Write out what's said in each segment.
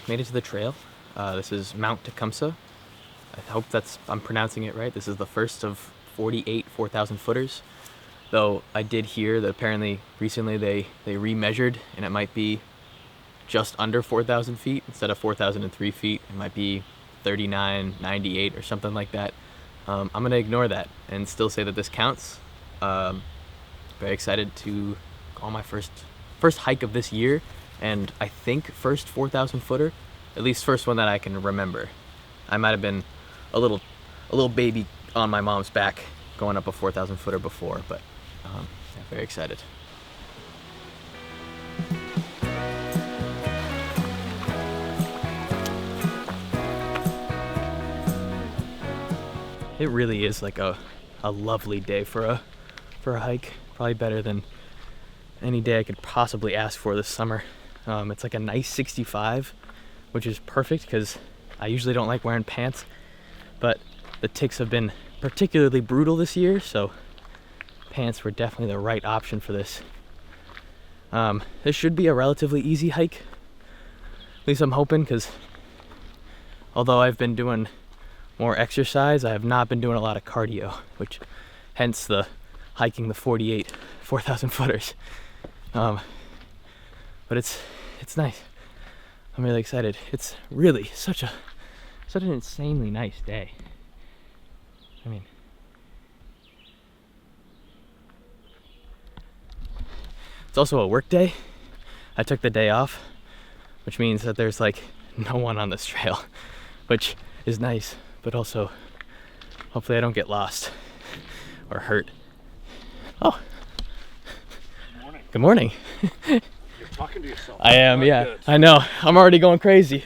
made it to the trail. This is Mt Tecumseh. I hope I'm pronouncing it right. This is the first of 48 4,000 footers. Though I did hear that apparently recently they remeasured and it might be just under 4,000 feet instead of 4,003 feet. It might be 3998 or something like that. I'm gonna ignore that and still say that this counts. Very excited to go on my first hike of this year, and I think first 4,000 footer, at least first one that I can remember. I might have been a little baby on my mom's back going up a 4,000 footer before, but yeah, very excited. It really is like a lovely day for a hike. Probably better than any day I could possibly ask for this summer. It's like a nice 65, which is perfect because I usually don't like wearing pants, but the ticks have been particularly brutal this year, so pants were definitely the right option for this. This should be a relatively easy hike, at least I'm hoping, because although I've been doing more exercise, I have not been doing a lot of cardio, which hence the hiking the 48 4,000 footers. But it's nice. I'm really excited. It's really such an insanely nice day. I mean, it's also a work day. I took the day off, which means that there's like no one on this trail, which is nice, but also hopefully I don't get lost or hurt. Oh, good morning. You're talking to yourself. I am, yeah. Good. I know. I'm already going crazy.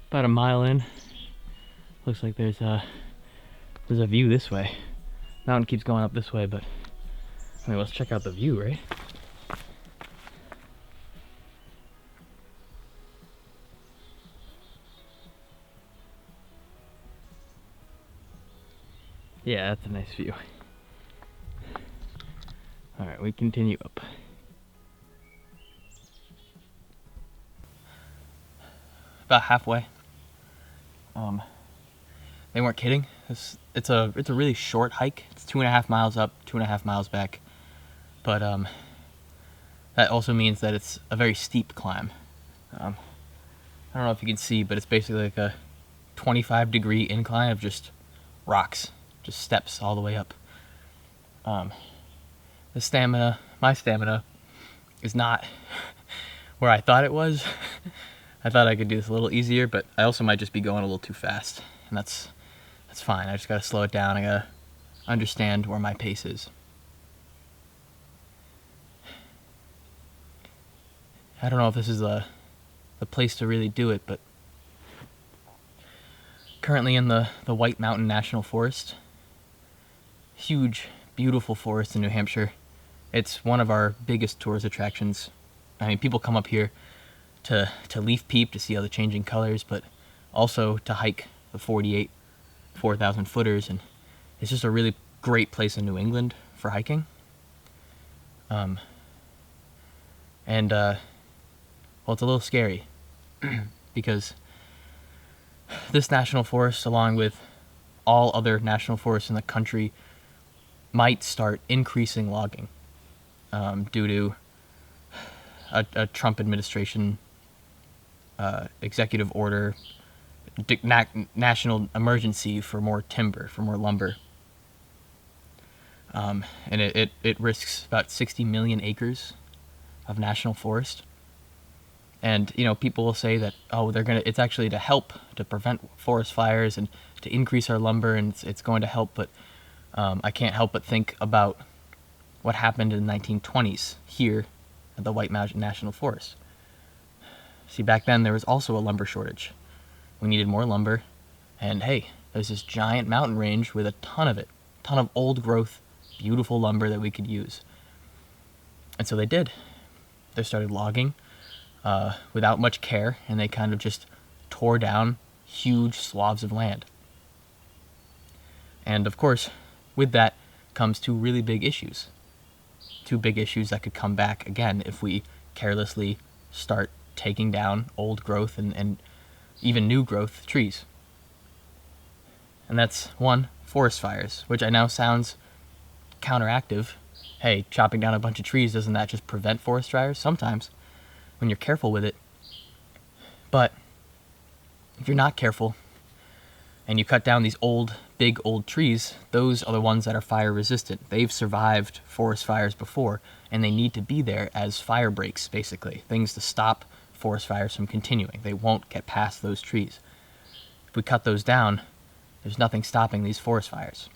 About a mile in, looks like there's a view this way. Mountain keeps going up this way, but I mean, let's check out the view, right? Yeah, that's a nice view. All right, we continue up. About halfway. They weren't kidding. It's a really short hike. It's 2.5 miles up, 2.5 miles back. But that also means that it's a very steep climb. I don't know if you can see, but it's basically like a 25-degree incline of just rocks, just steps all the way up. My stamina is not where I thought it was. I thought I could do this a little easier, but I also might just be going a little too fast, and that's fine. I just gotta slow it down. I gotta understand where my pace is. I don't know if this is the place to really do it, but currently in the White Mountain National Forest. Huge, beautiful forest in New Hampshire. It's one of our biggest tourist attractions. I mean, people come up here to leaf peep, to see all the changing colors, but also to hike the 48 4,000 footers, and it's just a really great place in New England for hiking. Well, it's a little scary because this national forest, along with all other national forests in the country, might start increasing logging due to a Trump administration executive order, national emergency for more timber, for more lumber. And it risks about 60 million acres of national forest. And, you know, people will say that, oh, it's actually to help to prevent forest fires and to increase our lumber, and it's going to help, but I can't help but think about what happened in the 1920s here at the White Mountain National Forest. See, back then there was also a lumber shortage. We needed more lumber, and hey, there's this giant mountain range with a ton of old growth, beautiful lumber that we could use. And so they did. They started logging. without much care, and they kind of just tore down huge swaths of land. And of course, with that comes two really big issues. Two big issues that could come back again if we carelessly start taking down old growth and even new growth trees. And that's one, forest fires, which I know sounds counteractive. Hey, chopping down a bunch of trees, doesn't that just prevent forest fires? Sometimes, when you're careful with it. But if you're not careful and you cut down these big old trees, those are the ones that are fire resistant. They've survived forest fires before, and they need to be there as fire breaks, basically. Things to stop forest fires from continuing. They won't get past those trees. If we cut those down, there's nothing stopping these forest fires.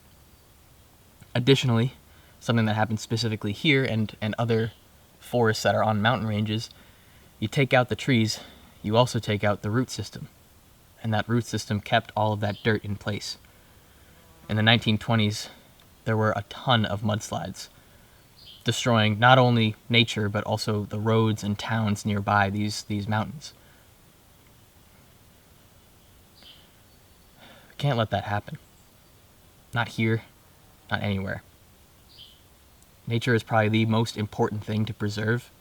Additionally, something that happens specifically here and other forests that are on mountain ranges, you take out the trees, you also take out the root system. And that root system kept all of that dirt in place. In the 1920s, there were a ton of mudslides, destroying not only nature, but also the roads and towns nearby these mountains. We can't let that happen. Not here, not anywhere. Nature is probably the most important thing to preserve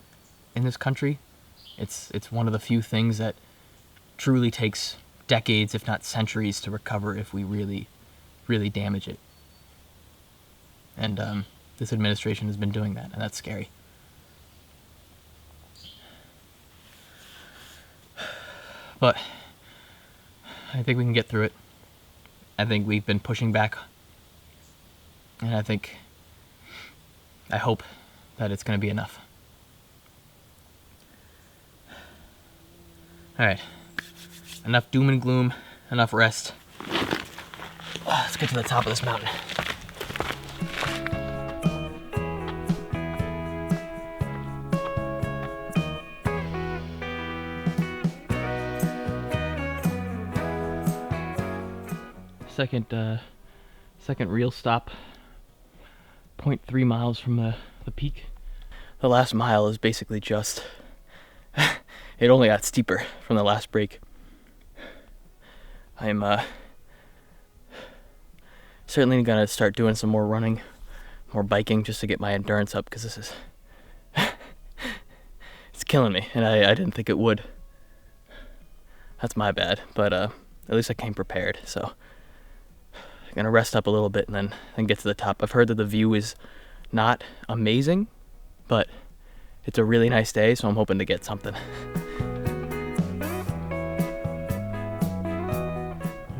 in this country. It's one of the few things that truly takes decades, if not centuries, to recover if we really, really damage it. And this administration has been doing that, and that's scary. But I think we can get through it. I think we've been pushing back, and I hope that it's going to be enough. Alright, enough doom and gloom, enough rest. Let's get to the top of this mountain. Second real stop, 0.3 miles from the peak. The last mile is basically just, it only got steeper from the last break. I'm certainly gonna start doing some more running, more biking, just to get my endurance up, because this is, it's killing me, and I didn't think it would. That's my bad, but at least I came prepared, so I'm gonna rest up a little bit and then get to the top. I've heard that the view is not amazing, but it's a really nice day, so I'm hoping to get something.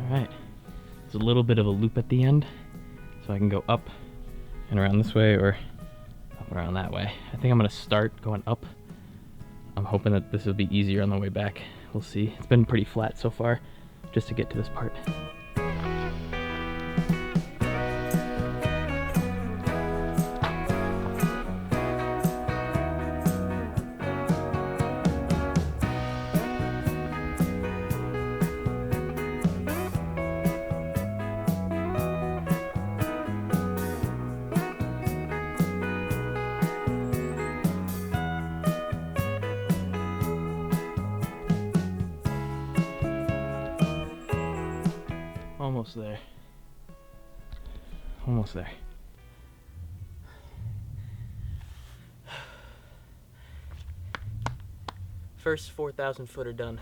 Alright, there's a little bit of a loop at the end, so I can go up and around this way or up and around that way. I think I'm gonna start going up. I'm hoping that this will be easier on the way back. We'll see. It's been pretty flat so far, just to get to this part. Almost there. Almost there. First 4,000 footer done.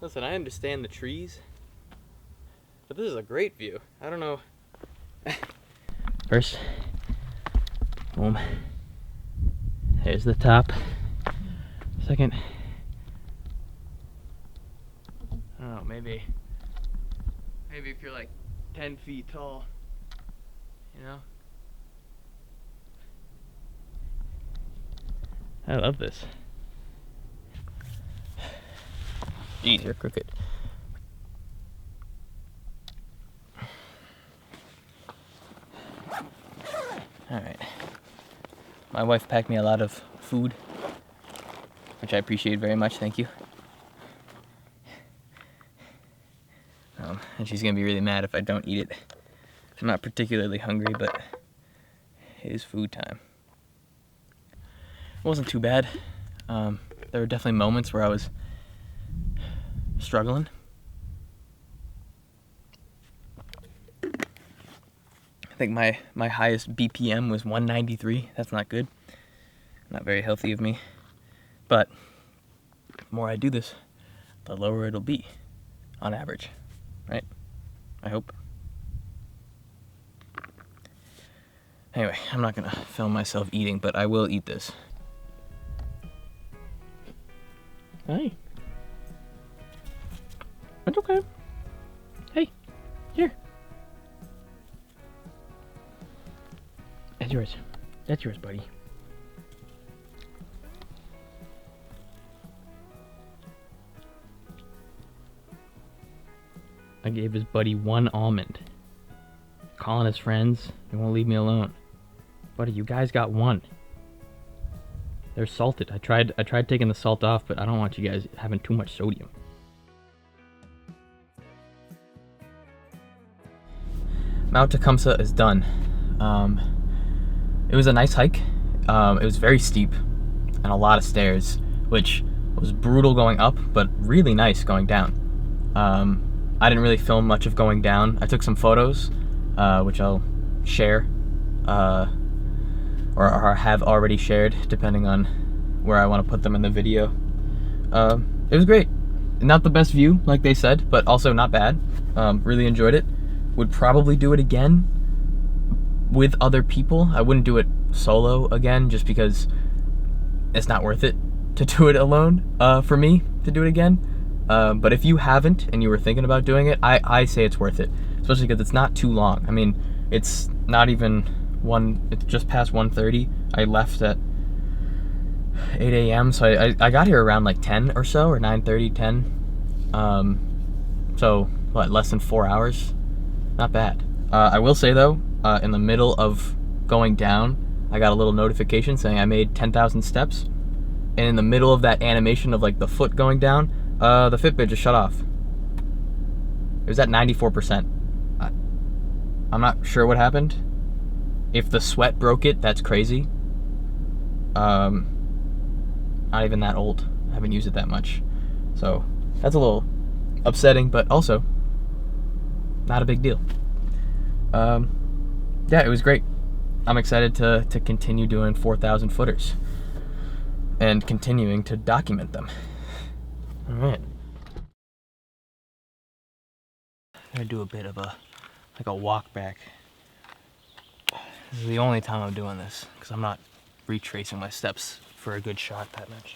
Listen, I understand the trees, but this is a great view. I don't know. First, boom. There's the top. Second, I don't know, maybe if you're like 10 feet tall, you know? I love this. Jeez, you're crooked. Alright. My wife packed me a lot of food, which I appreciate very much, thank you. And she's gonna be really mad if I don't eat it. I'm not particularly hungry, but it is food time. wasn't too bad. There were definitely moments where I was struggling. I think my highest BPM was 193. That's not good. Not very healthy of me. But the more I do this, the lower it'll be on average, right? I hope. Anyway, I'm not gonna film myself eating, but I will eat this. Hey. That's okay. Hey, here. That's yours. That's yours, buddy. I gave his buddy 1 almond. Calling his friends, they won't leave me alone. Buddy, you guys got 1. They're salted. I tried taking the salt off, but I don't want you guys having too much sodium. Mt Tecumseh is done. It was a nice hike. It was very steep and a lot of stairs, which was brutal going up, but really nice going down. I didn't really film much of going down. I took some photos, which I'll share, or have already shared, depending on where I want to put them in the video. It was great. Not the best view, like they said, but also not bad. Really enjoyed it. Would probably do it again with other people. I wouldn't do it solo again, just because it's not worth it to do it alone, for me to do it again. But if you haven't and you were thinking about doing it, I say it's worth it, especially because it's not too long. I mean, it's not even it's just past 1:30. I left at 8 a.m. so I got here around like 10 or so, or 9:30, 10. So what, less than 4 hours? Not bad. I will say though, in the middle of going down, I got a little notification saying I made 10,000 steps, and in the middle of that animation of like the foot going down, the Fitbit just shut off. It was at 94%. I'm not sure what happened. If the sweat broke it, that's crazy. Not even that old. I haven't used it that much. So that's a little upsetting, but also not a big deal. Yeah, it was great. I'm excited to continue doing 4,000 footers and continuing to document them. All right. I'm gonna do a bit of a walk back. This is the only time I'm doing this, because I'm not retracing my steps for a good shot that much.